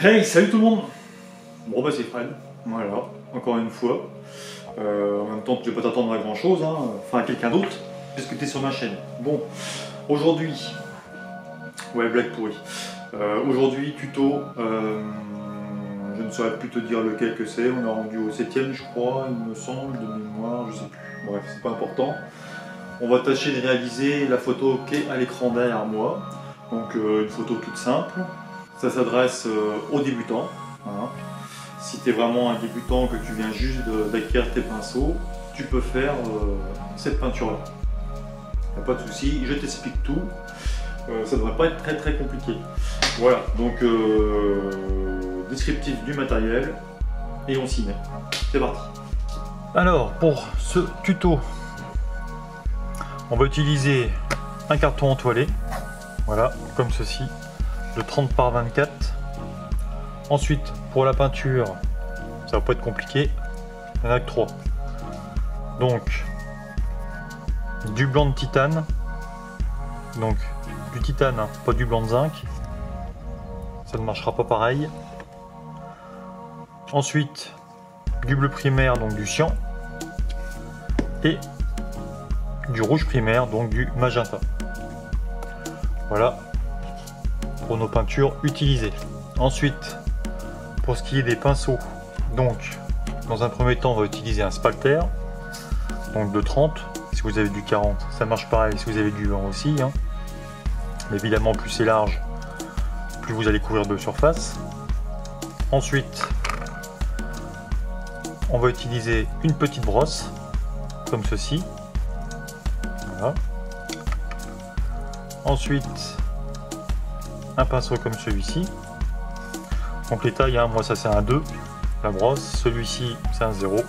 Hey, salut tout le monde. Bon bah c'est Fred, voilà, encore une fois. En même temps tu ne vas pas t'attendre à grand chose, hein. Enfin à quelqu'un d'autre, puisque tu es sur ma chaîne. Bon, aujourd'hui, ouais blague pourrie. Aujourd'hui tuto, je ne saurais plus te dire lequel que c'est, on est rendu au 7ème je crois, il me semble, de mémoire, je sais plus, bref c'est pas important. On va tâcher de réaliser la photo qui est à l'écran derrière moi, donc une photo toute simple. Ça s'adresse aux débutants. Hein. Si tu es vraiment un débutant, que tu viens juste d'acquérir tes pinceaux, tu peux faire cette peinture-là. Il n'y a pas de souci, je t'explique tout. Ça ne devrait pas être très compliqué. Voilà, donc descriptif du matériel et on s'y met. C'est parti. Alors, pour ce tuto, on va utiliser un carton entoilé. Voilà, comme ceci. De 30 par 24. Ensuite, pour la peinture, ça va pas être compliqué. Il n'y en a que 3. Donc, du blanc de titane. Donc, du titane, hein, pas du blanc de zinc. Ça ne marchera pas pareil. Ensuite, du bleu primaire, donc du cyan. Et du rouge primaire, donc du magenta. Voilà. Pour nos peintures utilisées. Ensuite, pour ce qui est des pinceaux, donc dans un premier temps on va utiliser un spalter, donc de 30. Si vous avez du 40, ça marche pareil. Si vous avez du 20 aussi, hein. Mais évidemment plus c'est large, plus vous allez couvrir de surface. Ensuite, on va utiliser une petite brosse comme ceci. Voilà. Ensuite, un pinceau comme celui-ci. Donc les tailles, hein, moi ça c'est un 2, la brosse, celui-ci c'est un 0. Donc,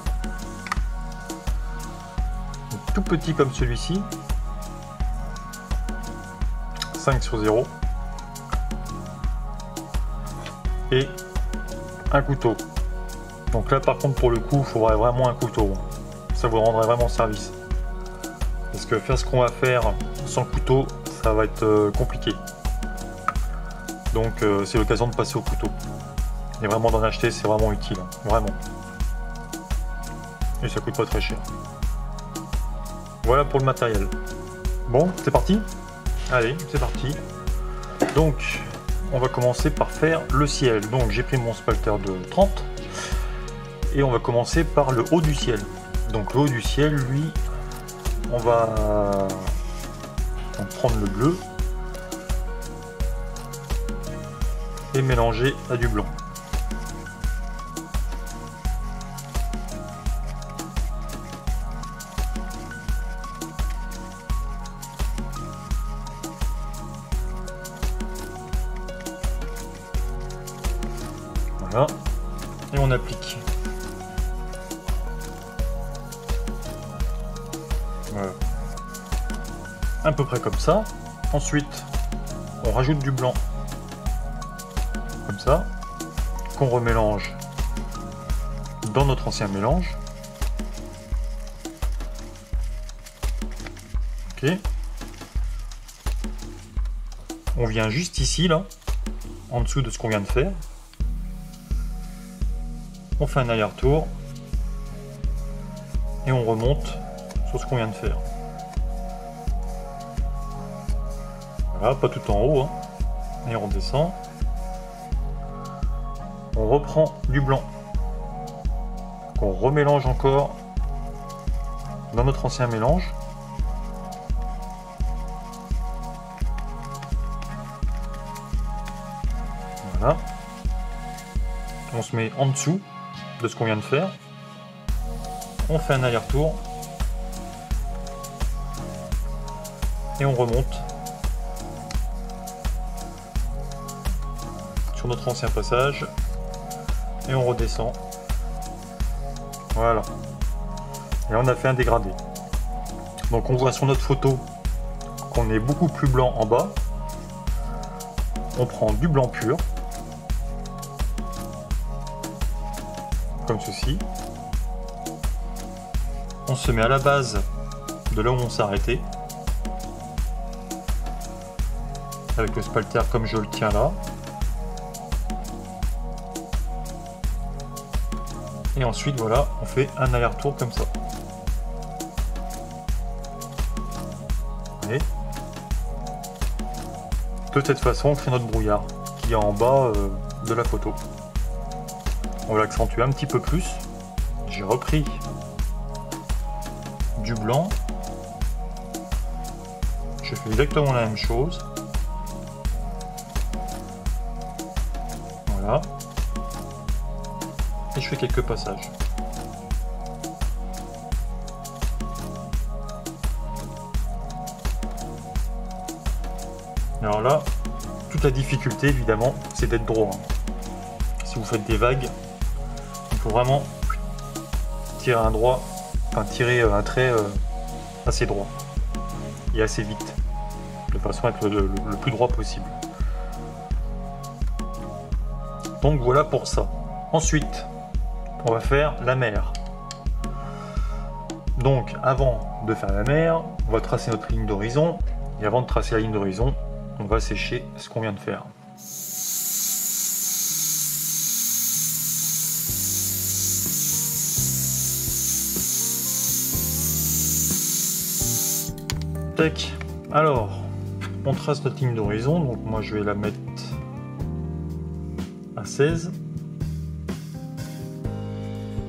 tout petit comme celui-ci, 5/0. Et un couteau. Donc là par contre pour le coup il faudrait vraiment un couteau. Ça vous rendrait vraiment service. Parce que faire ce qu'on va faire sans couteau, ça va être compliqué. Donc c'est l'occasion de passer au couteau. Et vraiment d'en acheter, c'est vraiment utile, hein, vraiment. Et ça coûte pas très cher. Voilà pour le matériel. Bon, c'est parti. Allez, c'est parti. Donc, on va commencer par faire le ciel. Donc j'ai pris mon spalter de 30. Et on va commencer par le haut du ciel. Donc le haut du ciel, lui, on va prendre le bleu. Et mélanger à du blanc. Voilà. Et on applique. Voilà. À peu près comme ça. Ensuite, on rajoute du blanc. Comme ça, qu'on remélange dans notre ancien mélange. Ok. On vient juste ici, là, en dessous de ce qu'on vient de faire. On fait un aller-retour et on remonte sur ce qu'on vient de faire. Voilà, pas tout en haut, hein. Et on redescend. On reprend du blanc qu'on remélange encore dans notre ancien mélange. Voilà. On se met en dessous de ce qu'on vient de faire. On fait un aller-retour et on remonte sur notre ancien passage. Et on redescend. Voilà. Et on a fait un dégradé. Donc on voit sur notre photo qu'on est beaucoup plus blanc en bas. On prend du blanc pur. Comme ceci. On se met à la base de là où on s'est arrêté. Avec le spalter comme je le tiens là. Et ensuite, voilà, on fait un aller-retour comme ça. Et de cette façon, on crée notre brouillard qui est en bas de la photo. On va l'accentuer un petit peu plus. J'ai repris du blanc. Je fais exactement la même chose. Voilà. Et je fais quelques passages. Alors là, toute la difficulté évidemment, c'est d'être droit. Si vous faites des vagues, il faut vraiment tirer un droit, enfin tirer un trait assez droit et assez vite, de façon à être le plus droit possible. Donc voilà pour ça. Ensuite, on va faire la mer. Donc avant de faire la mer, on va tracer notre ligne d'horizon. Et avant de tracer la ligne d'horizon, on va sécher ce qu'on vient de faire. Tac. Alors, on trace notre ligne d'horizon. Donc moi je vais la mettre à 16.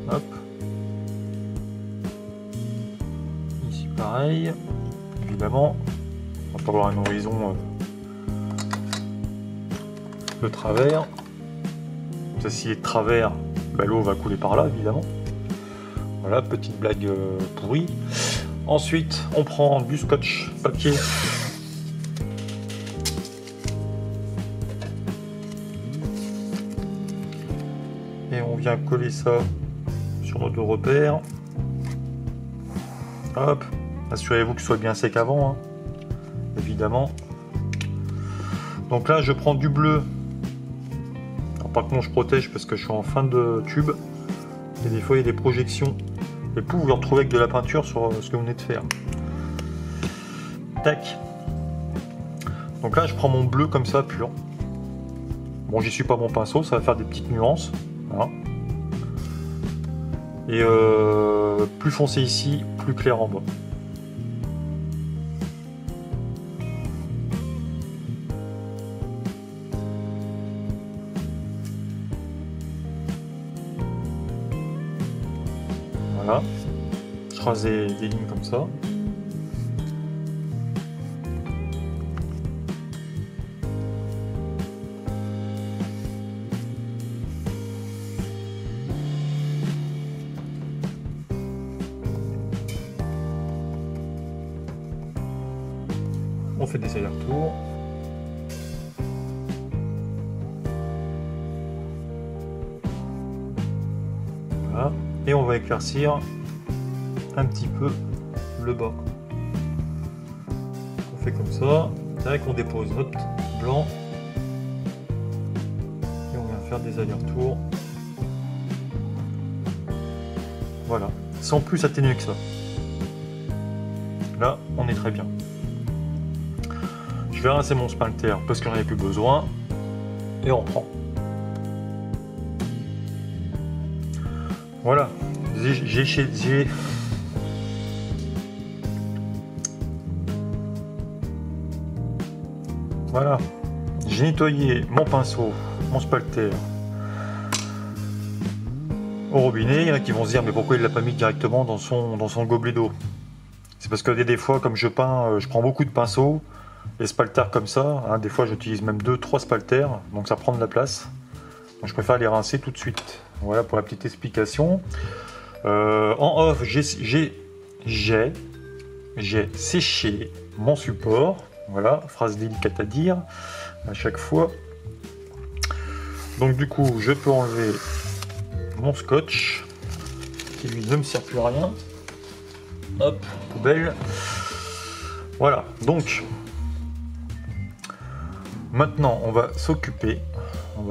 Hop. Ici pareil. Évidemment, on va pas avoir un horizon de travers. Ça, s'il est de travers, bah, l'eau va couler par là évidemment. Voilà, petite blague pourrie. Ensuite, on prend du scotch papier. Et on vient coller ça sur nos deux repères. Hop, assurez-vous que ce soit bien sec avant, hein, évidemment. Donc là, je prends du bleu. Alors, par contre, je protège parce que je suis en fin de tube. Et des fois, il y a des projections. Et puis, vous vous retrouvez avec de la peinture sur ce que vous venez de faire. Tac. Donc là, je prends mon bleu comme ça, pur. Bon, j'y suis pas mon pinceau, ça va faire des petites nuances. Voilà. Et plus foncé ici, plus clair en bas. Voilà. Je trace des lignes comme ça. On fait des allers-retours. Voilà. Et on va éclaircir un petit peu le bas. On fait comme ça. Tac, on dépose notre blanc. Et on vient faire des allers-retours. Voilà. Sans plus atténuer que ça. Là, on est très bien. Je vais rincer mon sphincter parce que j'en ai plus besoin. Et on reprend. Voilà. Voilà. J'ai nettoyé mon pinceau, mon sphincter au robinet. Il y en a qui vont se dire mais pourquoi il l'a pas mis directement dans son gobelet d'eau? C'est parce que des fois, comme je peins, je prends beaucoup de pinceaux. Les spalters comme ça, hein, des fois j'utilise même 2-3 spalters, donc ça prend de la place. Donc je préfère les rincer tout de suite. Voilà pour la petite explication. En off, j'ai séché mon support. Voilà, phrase délicate à dire à chaque fois. Donc du coup, je peux enlever mon scotch qui lui ne me sert plus à rien. Hop, poubelle. Voilà, donc maintenant on va s'occuper. On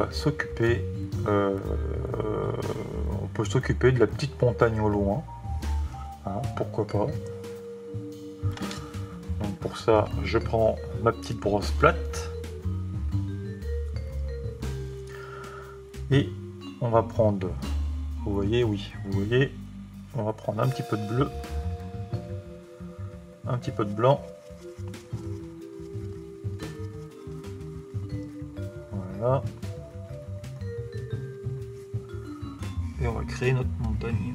peut s'occuper de la petite montagne au loin. Hein, pourquoi pas. Donc pour ça, je prends ma petite brosse plate. Et on va prendre Vous voyez, oui, vous voyez. On va prendre un petit peu de bleu, un petit peu de blanc. Voilà. Et on va créer notre montagne.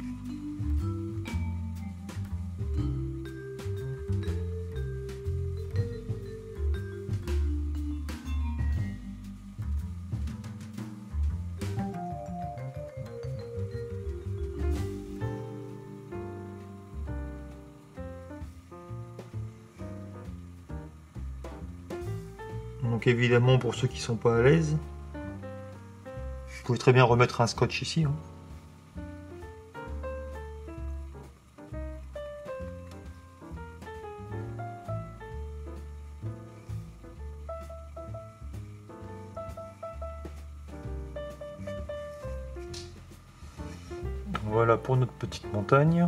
Donc évidemment, pour ceux qui sont pas à l'aise, vous pouvez très bien remettre un scotch ici. Hein. Voilà pour notre petite montagne.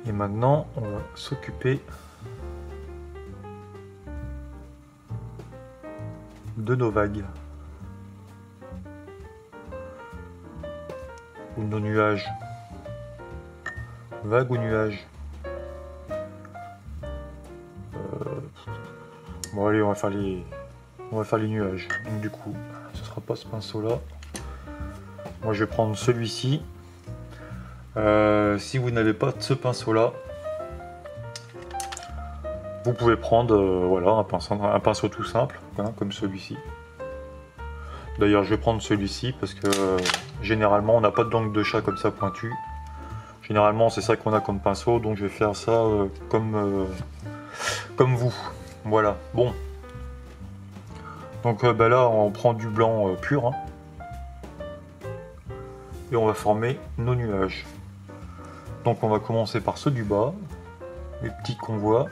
Et maintenant, on va s'occuper de nos vagues. Ou de nos nuages. Vagues ou nuages. Bon allez, on va faire les nuages. Donc du coup, ce sera pas ce pinceau là. Moi je vais prendre celui-ci. Si vous n'avez pas ce pinceau là, vous pouvez prendre voilà, un pinceau tout simple, hein, comme celui-ci. D'ailleurs je vais prendre celui-ci parce que généralement on n'a pas de langue de chat comme ça pointue. Généralement c'est ça qu'on a comme pinceau, donc je vais faire ça comme vous. Voilà, bon. Donc là on prend du blanc pur. Hein, et on va former nos nuages. Donc on va commencer par ceux du bas, les petits qu'on voit.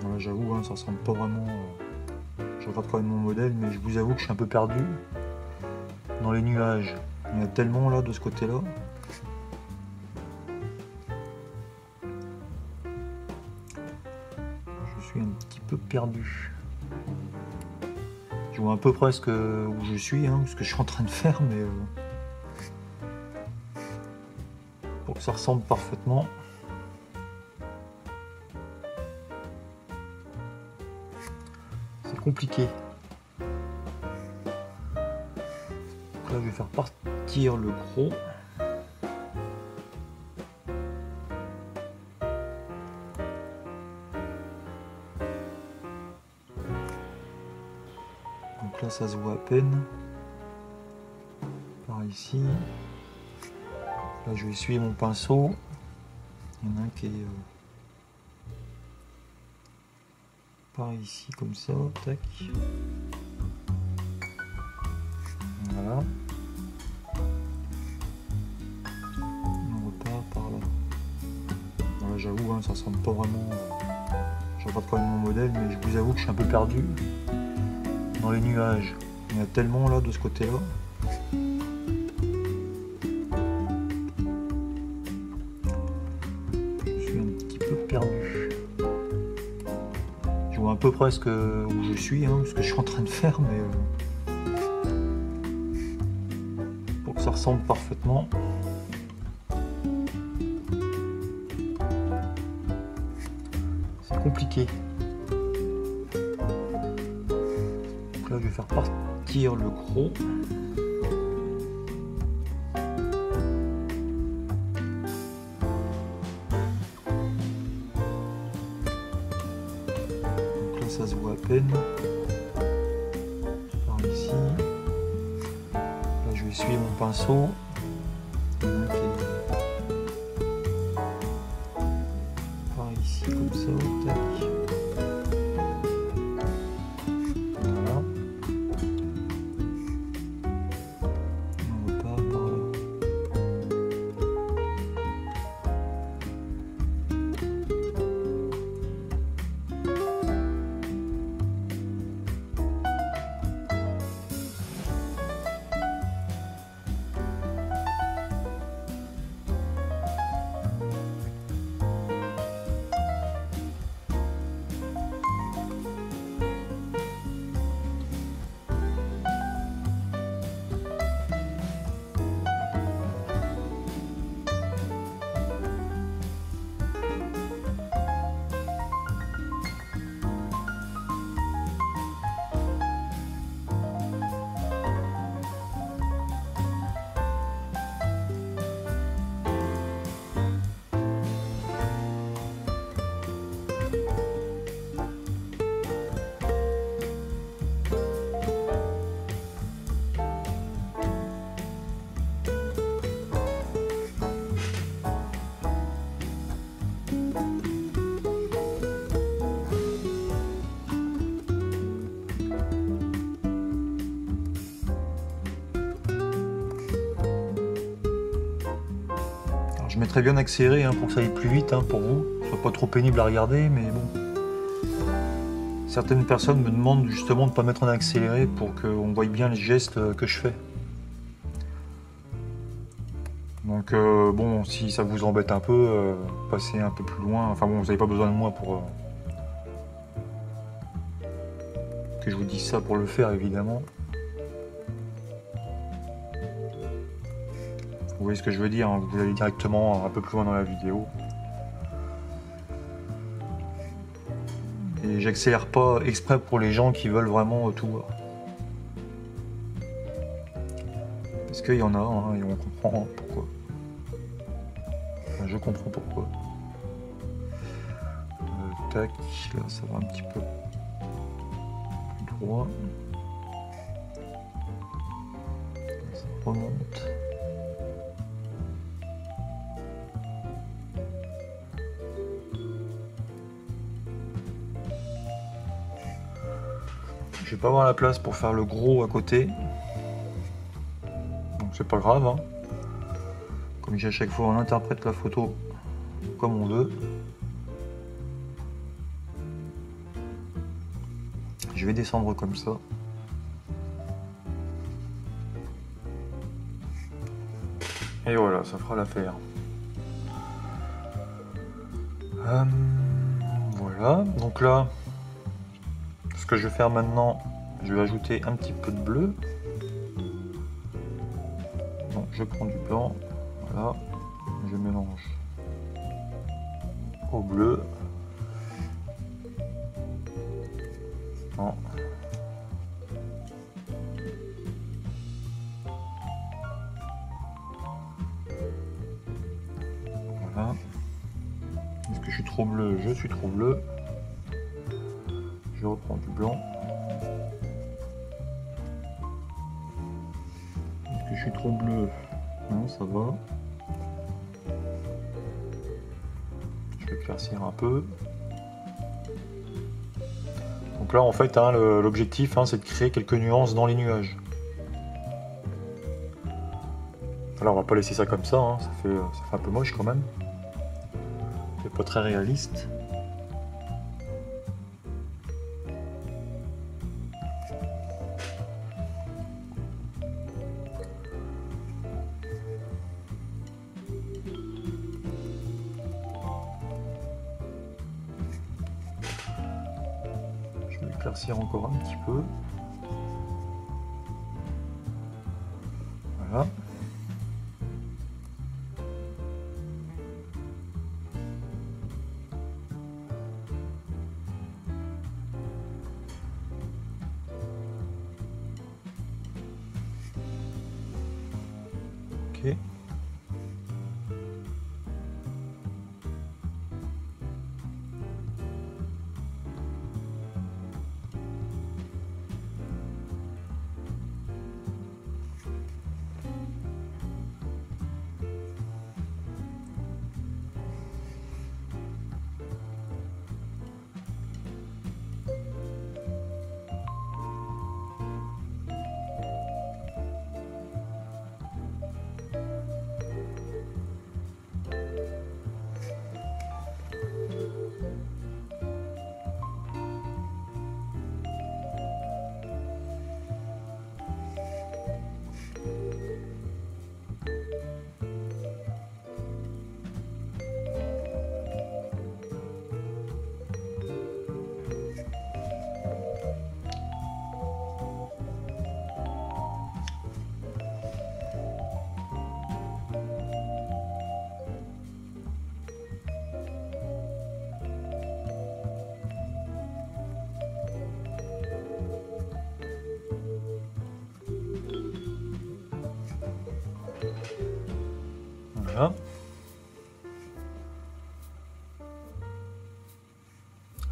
Voilà, j'avoue, hein, ça ressemble pas vraiment. Je regarde quand même mon modèle, mais je vous avoue que je suis un peu perdu dans les nuages. Il y en a tellement là de ce côté-là. Je suis un petit peu perdu. Je vois à peu près où je suis, hein, ce que je suis en train de faire, mais pour que ça ressemble parfaitement. C'est compliqué. Donc là, je vais faire partir le gros. Donc là, ça se voit à peine. Par ici. Là, je vais essuyer mon pinceau. Il y en a un qui est par ici, comme ça. Tac. Voilà. On repart par là. Voilà, j'avoue, hein, ça ressemble pas vraiment. Je regarde quand même mon modèle, mais je vous avoue que je suis un peu perdu dans les nuages. Il y en a tellement là de ce côté-là. Perdu. Je vois à peu près où je suis, hein, ce que je suis en train de faire, mais pour que ça ressemble parfaitement. C'est compliqué. Donc là, je vais faire partir le gros. Ça se voit à peine. Par ici. Là, je vais essuyer mon pinceau. Il y en a un qui est par ici. ici comme ça, tac. Voilà. On repart par là. Je mettrais bien accéléré hein, pour que ça aille plus vite hein, pour vous. Ce soit pas trop pénible à regarder, mais bon. Certaines personnes me demandent justement de ne pas mettre en accéléré pour qu'on voie bien les gestes que je fais. Donc bon, si ça vous embête un peu, passez un peu plus loin. Enfin bon, vous n'avez pas besoin de moi pour que je vous dise ça pour le faire évidemment. Vous voyez ce que je veux dire, hein, vous allez directement un peu plus loin dans la vidéo. Et j'accélère pas exprès pour les gens qui veulent vraiment tout voir. Parce qu'il y en a, hein, et on comprend pourquoi. Enfin, je comprends pourquoi. Tac, là ça va un petit peu plus droit. Ça remonte. Je vais pas avoir la place pour faire le gros à côté. Donc c'est pas grave. Hein. Comme j'ai à chaque fois, on interprète la photo comme on veut. Je vais descendre comme ça. Et voilà, ça fera l'affaire. Voilà, donc là, ce que je vais faire maintenant, je vais ajouter un petit peu de bleu. Donc je prends du blanc, voilà, je mélange au bleu. Non. Voilà. Est-ce que je suis trop bleu? Je suis trop bleu. Je reprends du blanc. Est-ce que je suis trop bleu? Non, ça va. Je vais éclaircir un peu. Donc là, en fait, hein, l'objectif, hein, c'est de créer quelques nuances dans les nuages. Alors, on va pas laisser ça comme ça, hein, ça fait un peu moche quand même. C'est pas très réaliste. Je vais éclaircir encore un petit peu. Voilà. Ok.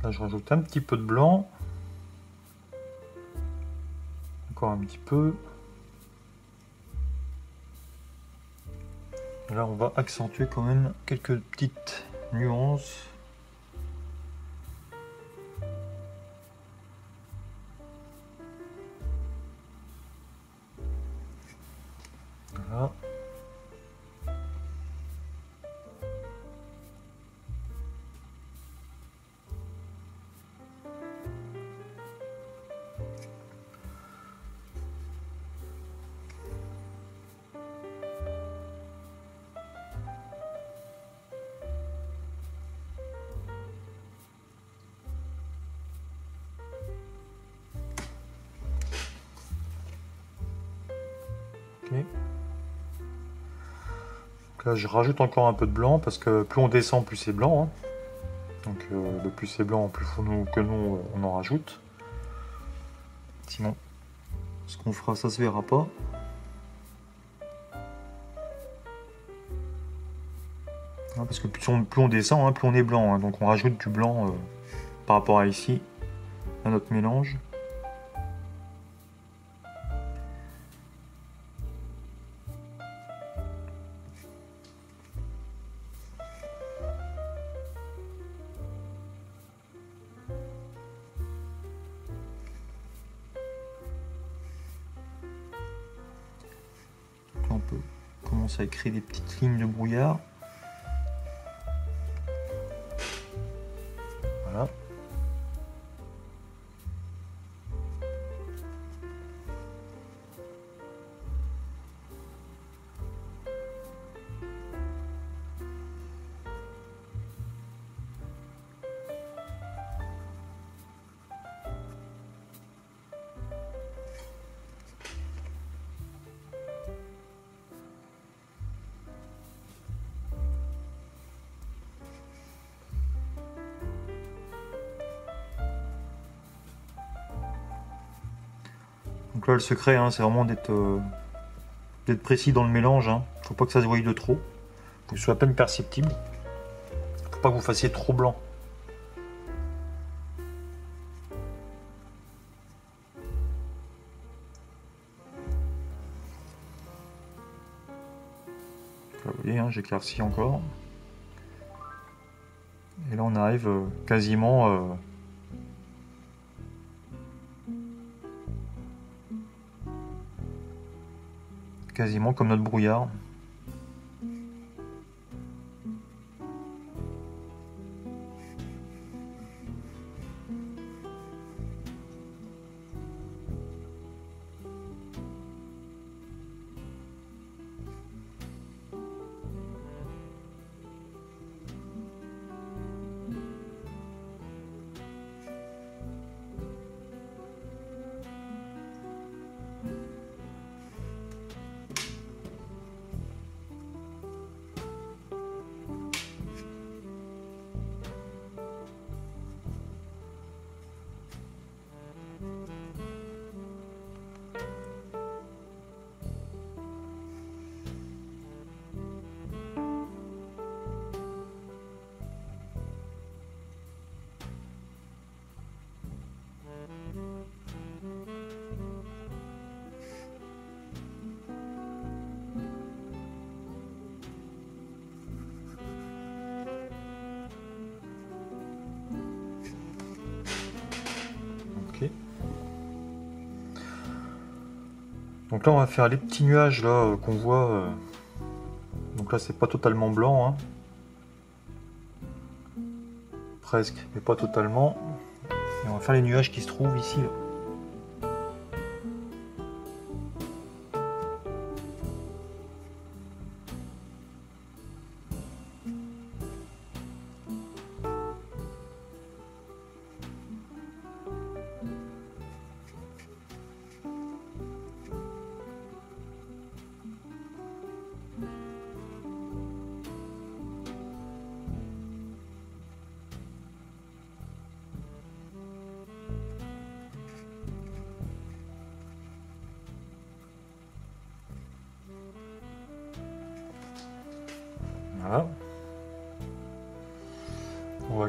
Là, je rajoute un petit peu de blanc. Encore un petit peu. Et là, on va accentuer quand même quelques petites nuances. Voilà. Okay. Donc là, je rajoute encore un peu de blanc parce que plus on descend, plus c'est blanc. Hein. Donc le plus c'est blanc, plus que nous on en rajoute. Sinon, ce qu'on fera, ça se verra pas. Hein, parce que plus on descend, hein, plus on est blanc. Hein. Donc on rajoute du blanc par rapport à ici, à notre mélange. On peut commencer à créer des petites lignes de brouillard. Voilà. Donc là, le secret, hein, c'est vraiment d'être précis dans le mélange. Hein. Faut pas que ça se voie de trop. Faut que ce soit à peine perceptible. Faut pas que vous fassiez trop blanc. Là, vous voyez, hein, j'éclaircis encore. Et là, on arrive quasiment... quasiment comme notre brouillard. Ok. Donc là, on va faire les petits nuages là qu'on voit. Donc là, c'est pas totalement blanc, hein. Presque, mais pas totalement. Et on va faire les nuages qui se trouvent ici. Là.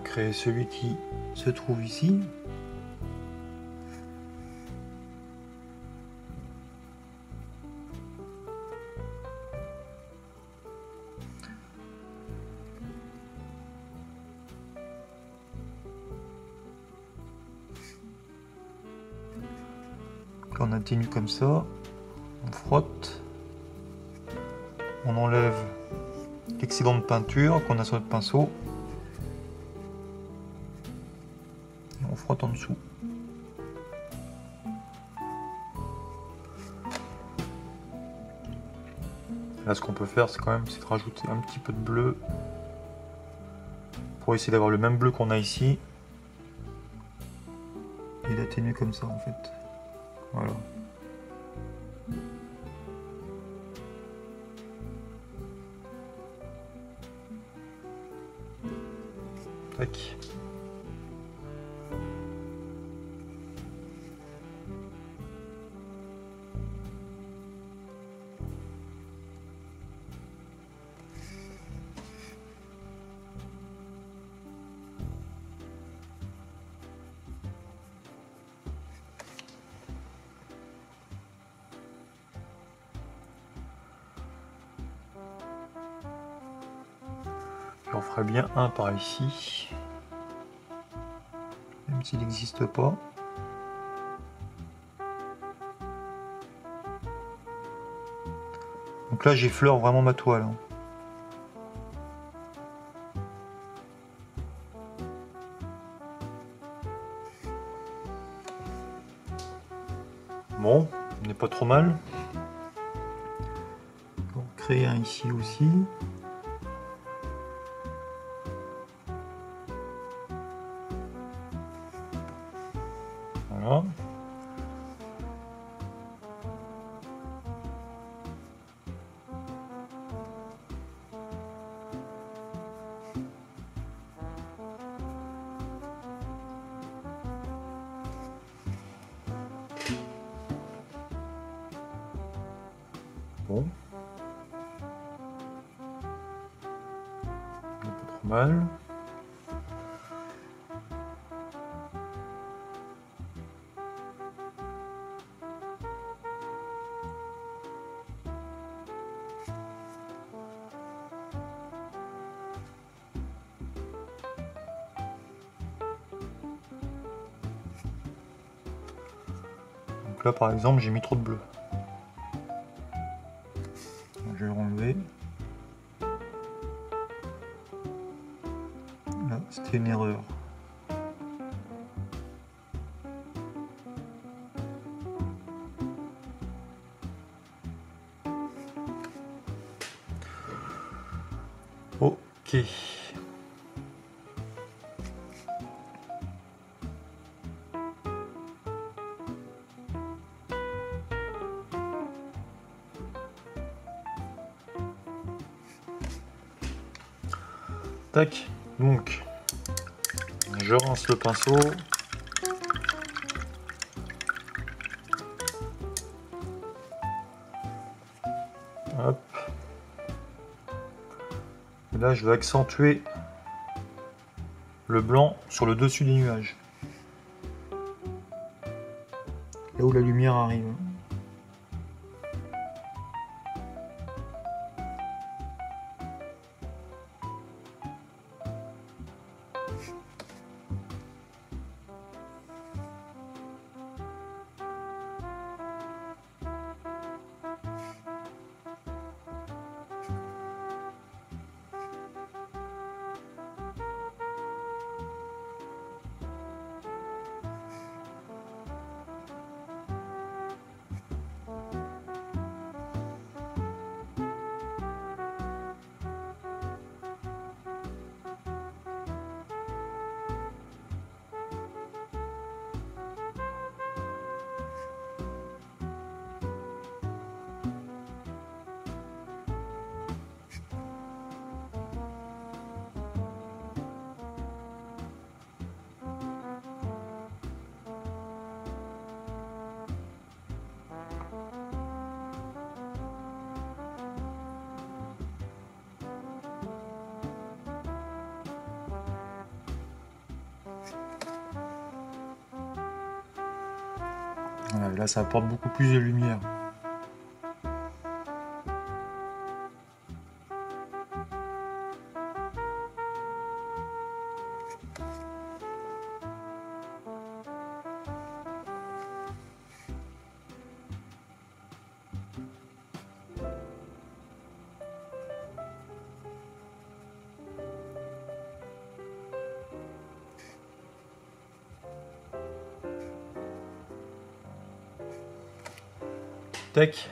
créer celui qui se trouve ici. Quand on atténue comme ça, on frotte, on enlève l'excédent de peinture qu'on a sur notre pinceau et on frotte en dessous. Là, ce qu'on peut faire, c'est quand même de rajouter un petit peu de bleu pour essayer d'avoir le même bleu qu'on a ici et d'atténuer comme ça en fait. Voilà. Tac. J'en ferai bien un par ici, même s'il n'existe pas. Donc là j'effleure vraiment ma toile. Hein. Bon, on n'est pas trop mal. On va créer un ici aussi. Voilà. Bon. Un peu trop mal. Donc là par exemple j'ai mis trop de bleu. Je vais le renlever. Là c'était une erreur. Ok. Tac, donc je rince le pinceau. Hop. Et là je vais accentuer le blanc sur le dessus des nuages. Là où la lumière arrive. Voilà, là ça apporte beaucoup plus de lumière. Tac.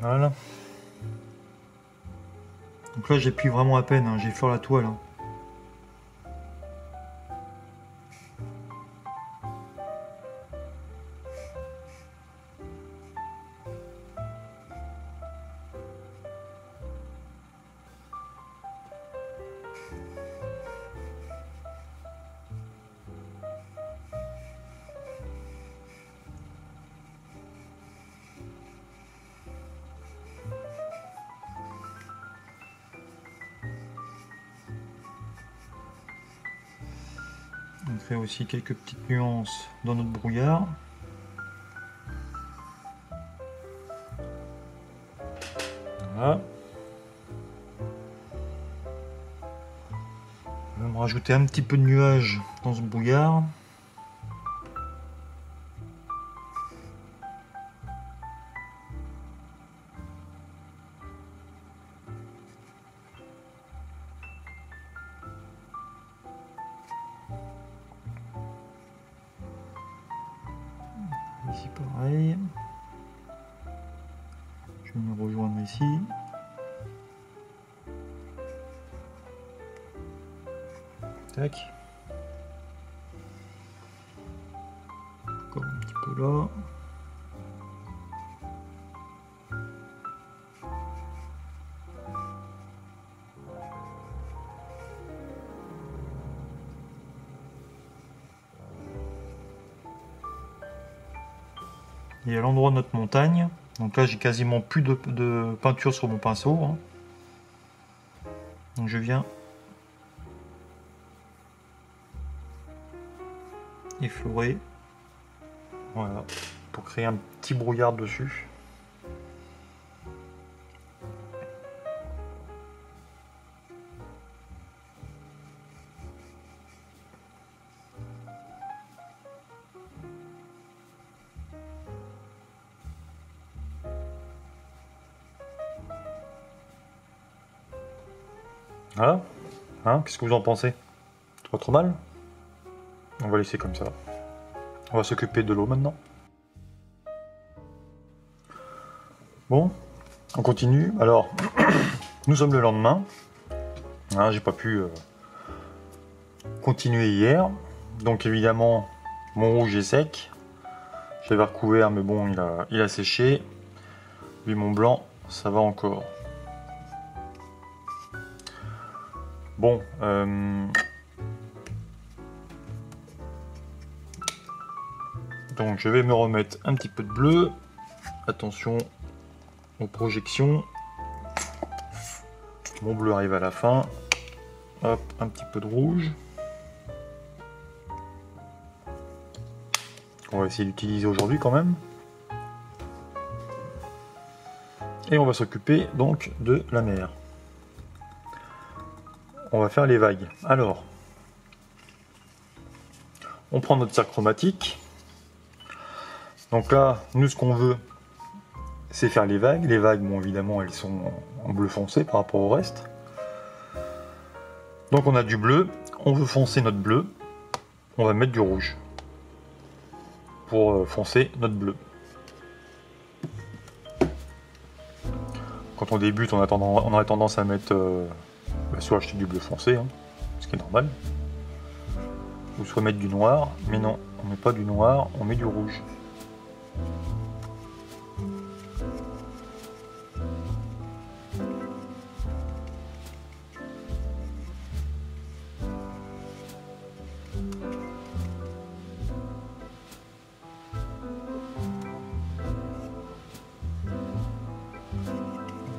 Voilà. Donc là j'appuie vraiment à peine, hein, j'effleure la toile. Hein. On fait aussi quelques petites nuances dans notre brouillard. Voilà. On va me rajouter un petit peu de nuages dans ce brouillard. Ici pareil. Je vais me rejoindre ici. Tac. Encore un petit peu là. Et à l'endroit de notre montagne, donc là j'ai quasiment plus de peinture sur mon pinceau. Hein. Donc je viens effleurer, voilà, pour créer un petit brouillard dessus. Voilà, hein, qu'est-ce que vous en pensez? Pas trop mal? On va laisser comme ça. On va s'occuper de l'eau maintenant. Bon, on continue. Alors, nous sommes le lendemain. Hein, j'ai pas pu continuer hier. Donc évidemment, mon rouge est sec. J'avais recouvert, mais bon, il a séché. Puis mon blanc, ça va encore. Bon, donc je vais me remettre un petit peu de bleu. Attention aux projections. Mon bleu arrive à la fin. Hop, un petit peu de rouge. On va essayer d'utiliser aujourd'hui quand même. Et on va s'occuper donc de la mer. On va faire les vagues. Alors, on prend notre cire chromatique. Donc là, nous ce qu'on veut, c'est faire les vagues. Les vagues, bon évidemment, elles sont en bleu foncé par rapport au reste. Donc on a du bleu, on veut foncer notre bleu. on va mettre du rouge pour foncer notre bleu. Quand on débute, on a tendance à mettre soit acheter du bleu foncé, hein, ce qui est normal, ou soit mettre du noir, mais non, on met pas du noir, on met du rouge.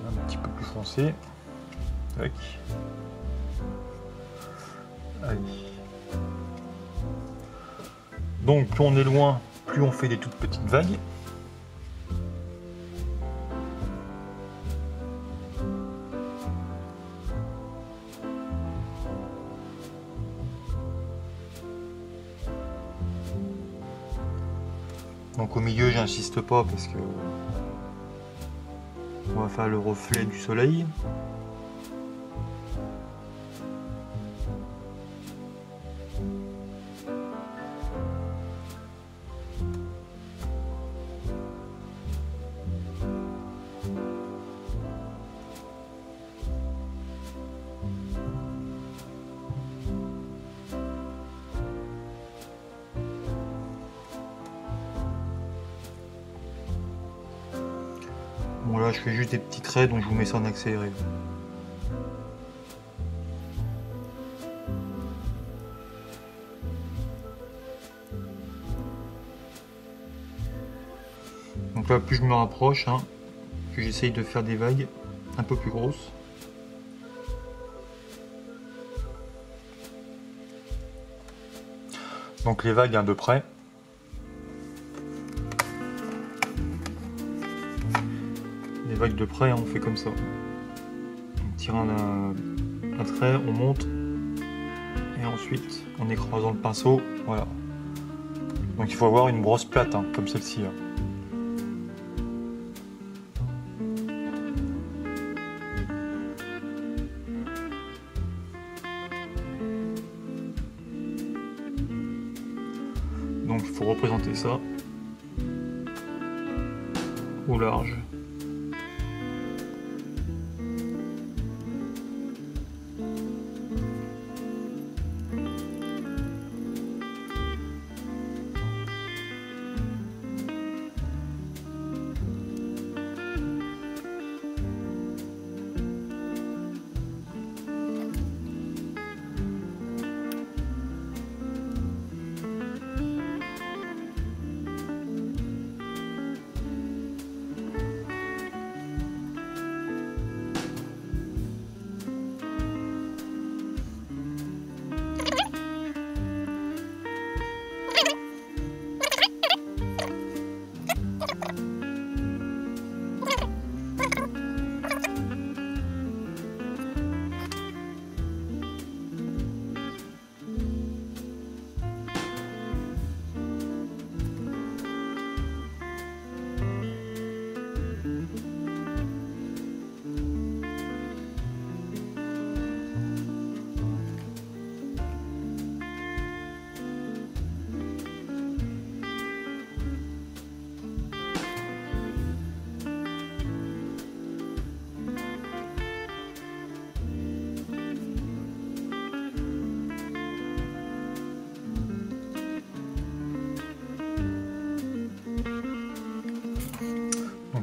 Un petit peu plus foncé. Tac. Allez. Donc plus on est loin, plus on fait des toutes petites vagues. Donc au milieu, j'insiste pas parce que on va faire le reflet du soleil. Bon là je fais juste des petits traits, donc je vous mets ça en accéléré. Donc là plus je me rapproche, hein, plus j'essaye de faire des vagues un peu plus grosses. Donc les vagues de près. Les vagues de près, on fait comme ça. On tire un trait, on monte, et ensuite en écrasant le pinceau, voilà. Donc il faut avoir une brosse plate, hein, comme celle-ci. Donc il faut représenter ça au large.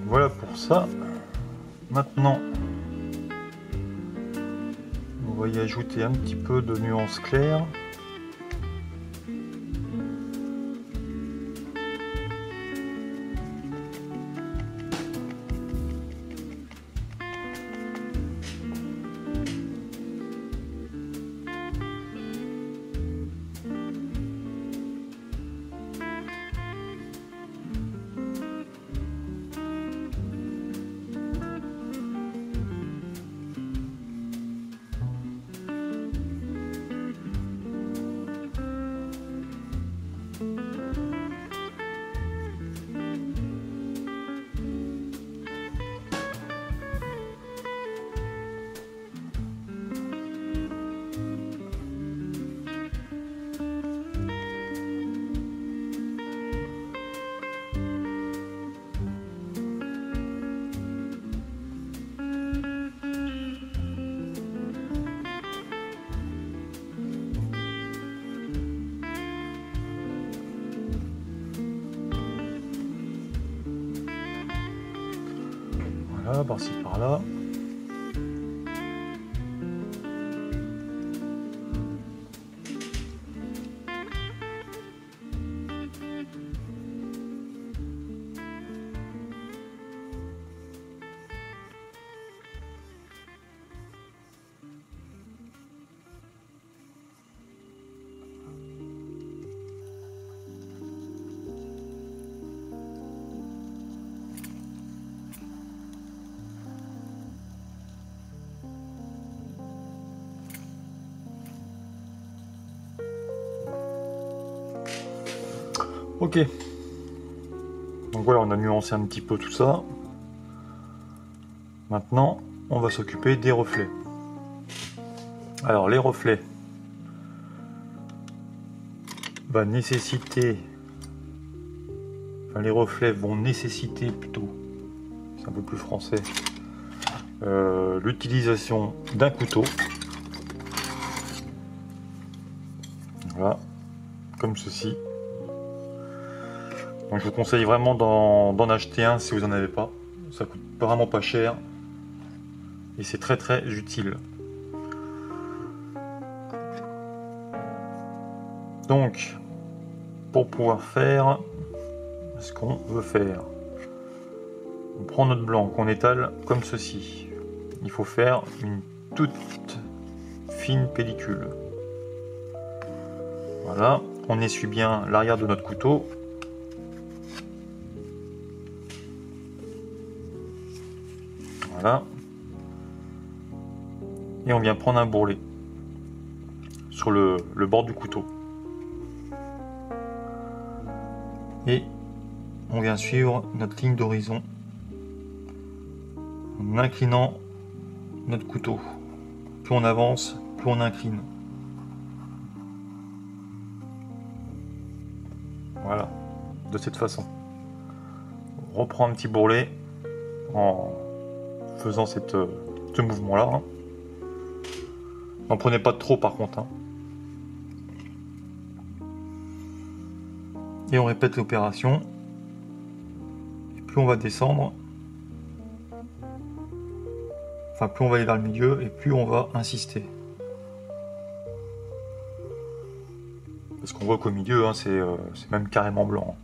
Voilà pour ça. Maintenant, on va y ajouter un petit peu de nuance claire. Voilà, par-ci par-là. Ok, donc voilà, on a nuancé un petit peu tout ça. Maintenant, on va s'occuper des reflets. Alors, les reflets va nécessiter, enfin, les reflets vont nécessiter plutôt, c'est un peu plus français, l'utilisation d'un couteau. Voilà, comme ceci. Donc je vous conseille vraiment d'en acheter un si vous n'en avez pas. Ça coûte vraiment pas cher et c'est très très utile. Donc pour pouvoir faire ce qu'on veut faire, on prend notre blanc qu'on étale comme ceci. Il faut faire une toute fine pellicule. Voilà, on essuie bien l'arrière de notre couteau. Voilà. Et on vient prendre un bourrelet sur le bord du couteau. Et on vient suivre notre ligne d'horizon en inclinant notre couteau. Plus on avance, plus on incline. Voilà, de cette façon. On reprend un petit bourrelet en faisant ce mouvement-là. Hein. N'en prenez pas trop par contre. Hein. Et on répète l'opération. Et plus on va descendre, enfin plus on va aller vers le milieu et plus on va insister. Parce qu'on voit qu'au milieu, hein, c'est même carrément blanc.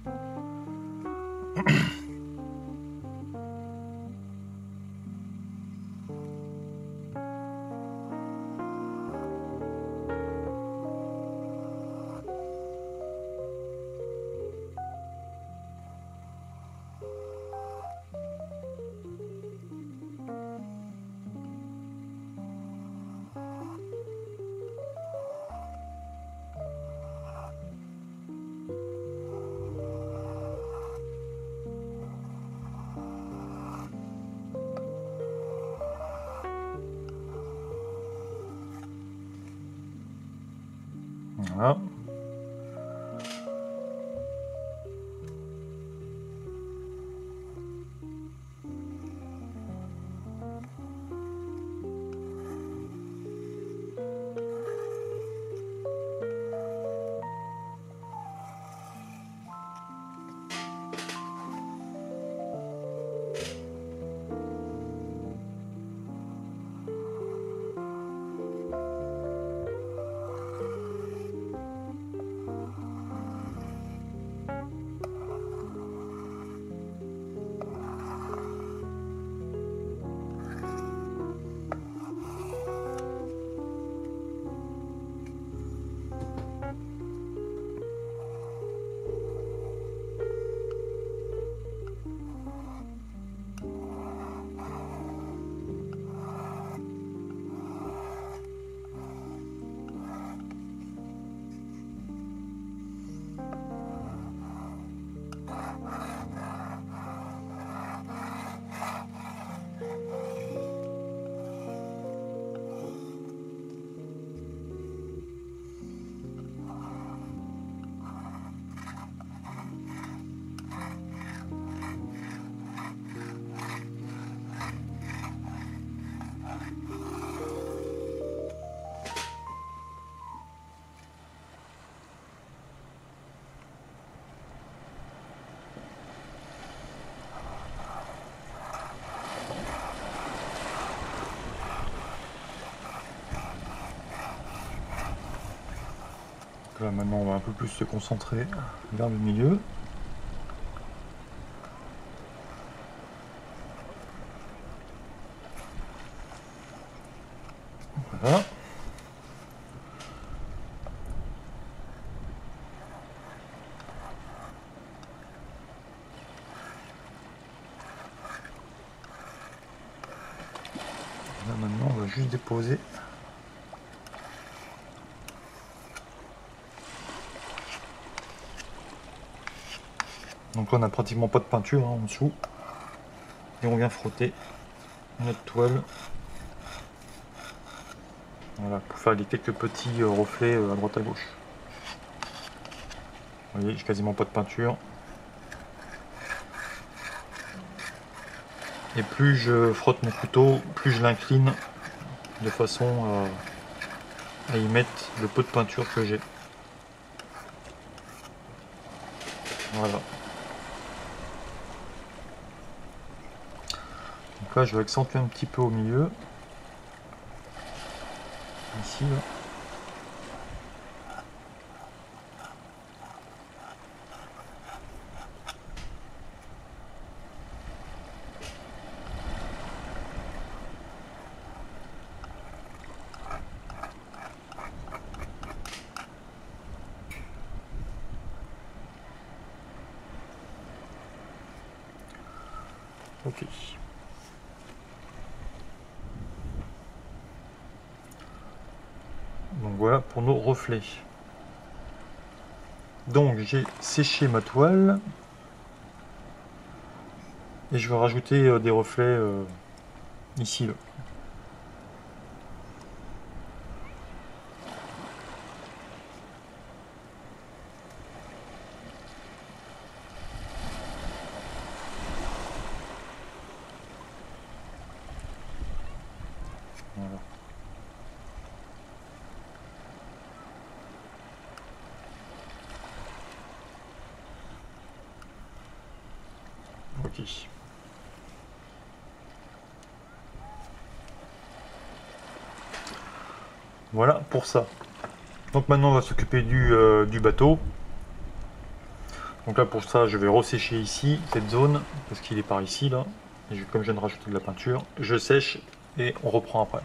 Voilà. Là, maintenant, on va un peu plus se concentrer vers le milieu. Voilà. Là, maintenant, on va juste déposer. Donc là, on n'a pratiquement pas de peinture en dessous. Et on vient frotter notre toile. Voilà, pour faire quelques petits reflets à droite à gauche. Vous voyez, j'ai quasiment pas de peinture. Et plus je frotte mon couteau, plus je l'incline de façon à y mettre le peu de peinture que j'ai. Voilà. Donc là, je vais accentuer un petit peu au milieu. Ici, là. Ok. Donc voilà pour nos reflets. Donc j'ai séché ma toile. Et je vais rajouter des reflets ici. Là. Voilà. Ok. Voilà pour ça. Donc maintenant on va s'occuper du bateau. Donc là pour ça je vais ressécher ici cette zone parce qu'il est par ici là. Et comme je viens de rajouter de la peinture, je sèche et on reprend après.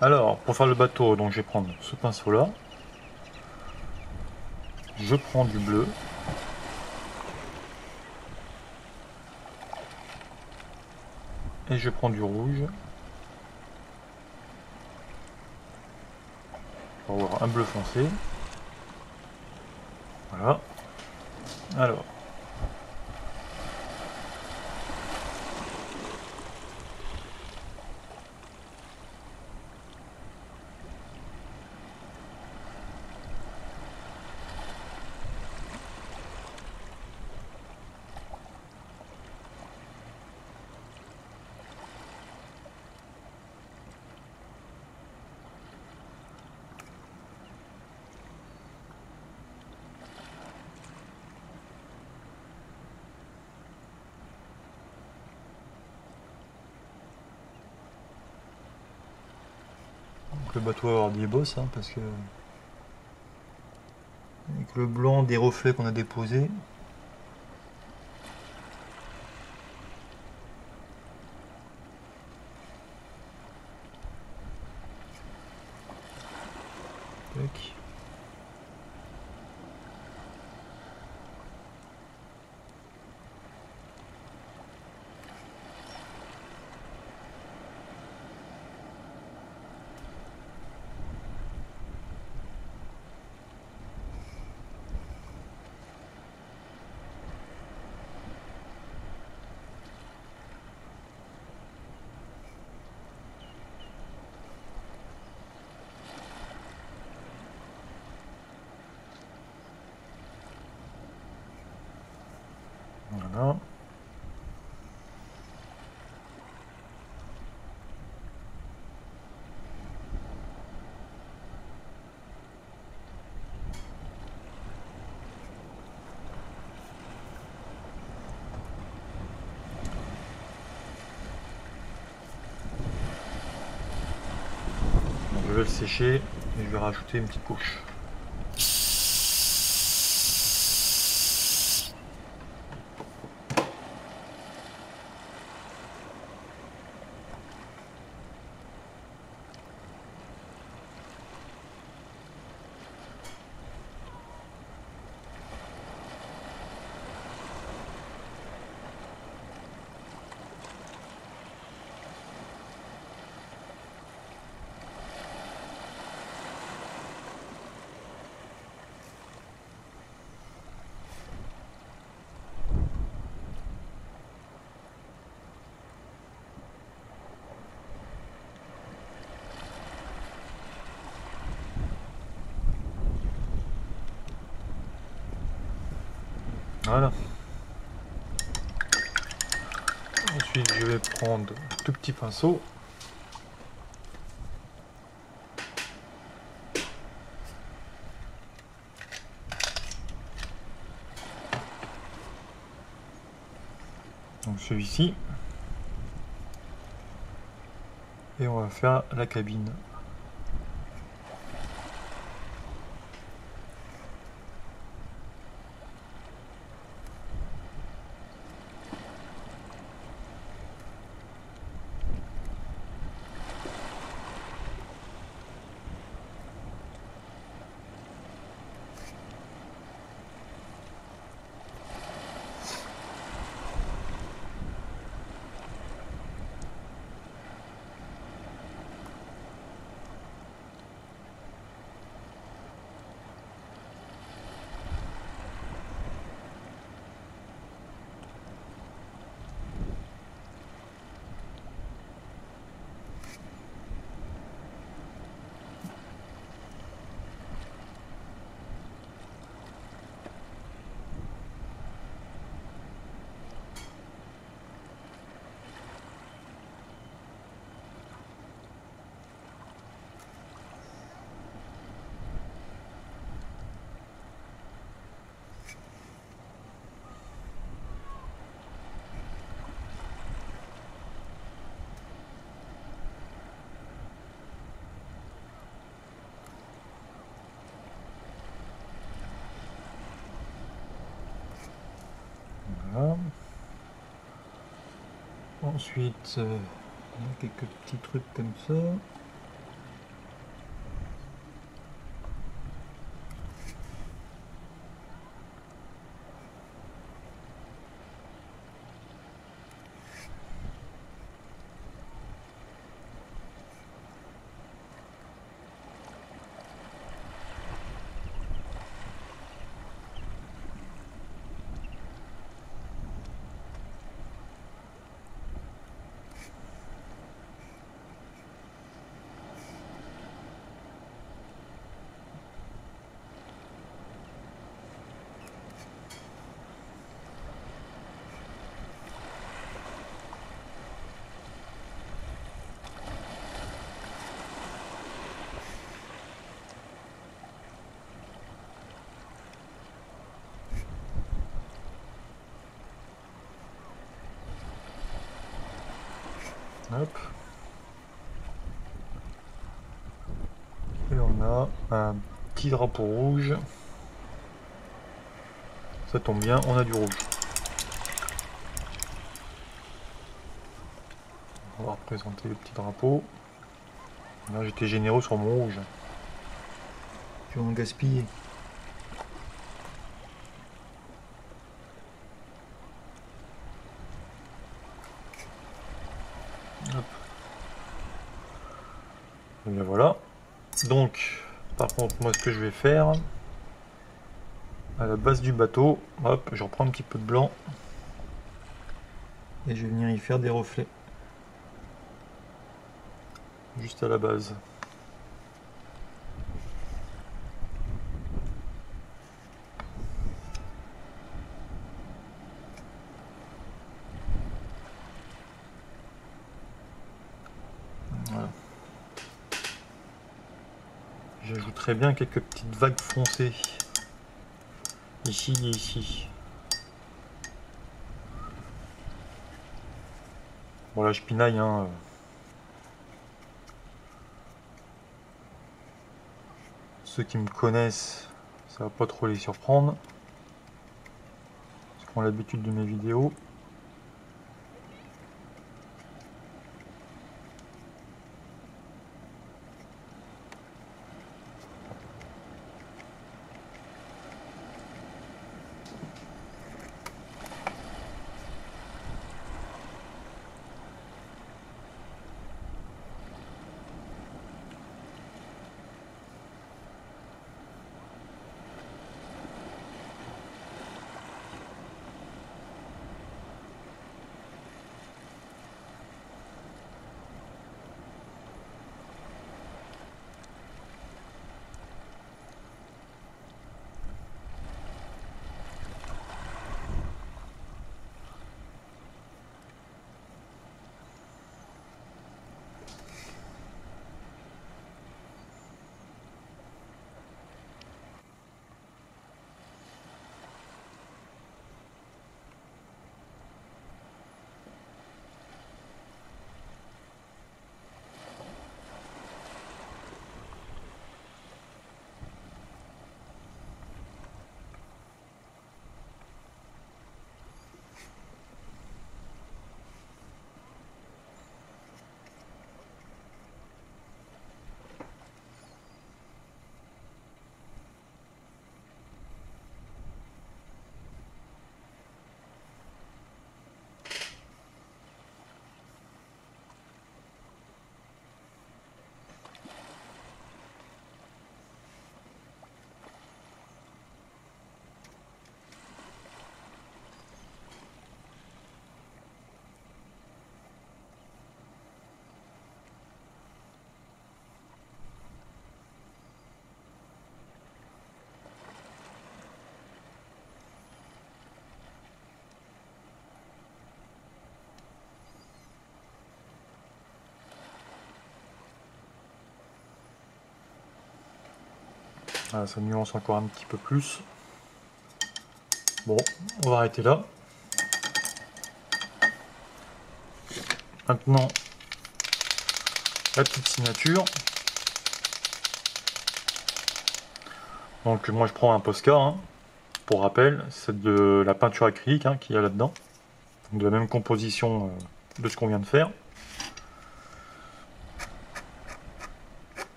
Alors pour faire le bateau, donc je vais prendre ce pinceau là. Je prends du bleu. Et je prends du rouge. Pour avoir un bleu foncé. Voilà. Alors. Donc le bateau va avoir des bosses hein, parce que avec le blanc des reflets qu'on a déposés. Tac. Voilà. je vais le sécher et je vais rajouter une petite couche. Voilà. Ensuite, je vais prendre un tout petit pinceau. Donc celui-ci. Et on va faire la cabine. Voilà. Ensuite, on a quelques petits trucs comme ça. Hop. Et on a un petit drapeau rouge. Ça tombe bien, on a du rouge. On va représenter le petit drapeau. Là, j'étais généreux sur mon rouge. Je vais en gaspiller. Hop. Et bien voilà. Donc, par contre, moi, ce que je vais faire, à la base du bateau, hop, je reprends un petit peu de blanc et je vais venir y faire des reflets. Juste à la base. Voilà. J'ajouterai bien quelques petites vagues foncées. Ici et ici. Bon là je pinaille hein. Ceux qui me connaissent, ça va pas trop les surprendre, parce qu'ils ont l'habitude de mes vidéos. Voilà, ça nuance encore un petit peu plus. Bon, on va arrêter là. Maintenant, la petite signature. Donc moi je prends un Posca, hein. Pour rappel, c'est de la peinture acrylique hein, qu'il y a là-dedans. De la même composition de ce qu'on vient de faire.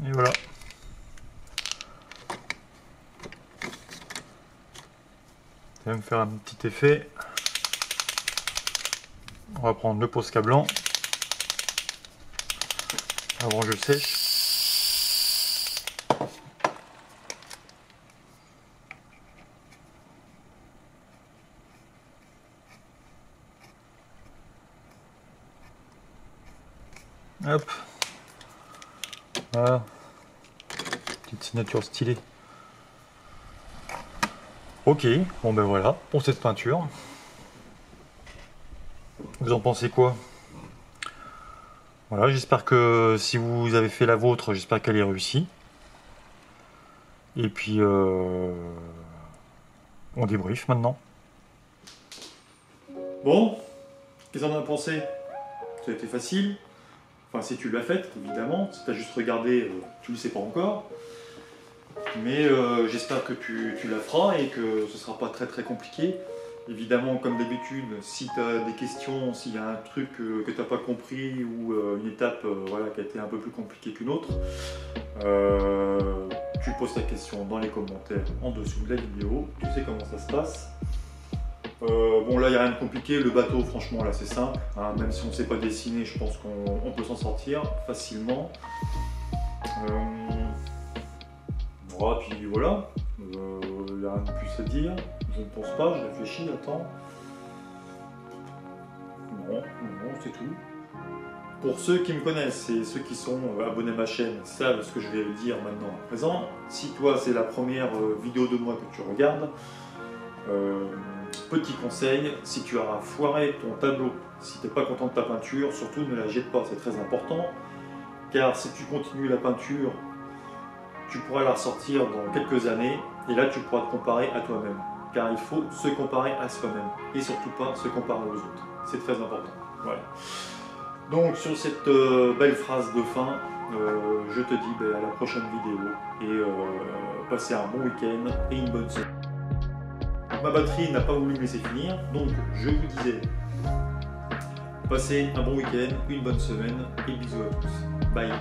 Et voilà. Je vais me faire un petit effet. On va prendre le Posca blanc. Avant je sèche. Hop. Voilà. Petite signature stylée. Ok, bon ben voilà pour cette peinture. Vous en pensez quoi? Voilà, j'espère que si vous avez fait la vôtre, j'espère qu'elle est réussie. Et puis on débrief maintenant. Bon, qu'est-ce qu'on en a pensé? Ça a été facile. Enfin, si tu l'as faite, évidemment. Si tu as juste regardé, tu ne le sais pas encore. Mais j'espère que tu la feras et que ce ne sera pas très très compliqué. Évidemment, comme d'habitude, si tu as des questions, s'il y a un truc que tu n'as pas compris ou une étape voilà, qui a été un peu plus compliquée qu'une autre, tu poses ta question dans les commentaires en dessous de la vidéo. Tu sais comment ça se passe. Bon là il n'y a rien de compliqué, le bateau franchement là c'est simple, hein, même si on ne sait pas dessiner je pense qu'on peut s'en sortir facilement. Voilà, puis voilà, il n'y a rien de plus à dire, je ne pense pas, je réfléchis, attends. Non, c'est tout. Pour ceux qui me connaissent et ceux qui sont abonnés à ma chaîne savent ce que je vais dire maintenant à présent. Si toi c'est la première vidéo de moi que tu regardes, petit conseil, si tu as foiré ton tableau, si tu n'es pas content de ta peinture, surtout ne la jette pas, c'est très important. Car si tu continues la peinture, tu pourras la ressortir dans quelques années et là tu pourras te comparer à toi-même. Car il faut se comparer à soi-même et surtout pas se comparer aux autres. C'est très important. Voilà. Donc sur cette belle phrase de fin, je te dis à la prochaine vidéo et passez un bon week-end et une bonne semaine. Ma batterie n'a pas voulu me laisser finir, donc je vous disais, passez un bon week-end, une bonne semaine et bisous à tous. Bye.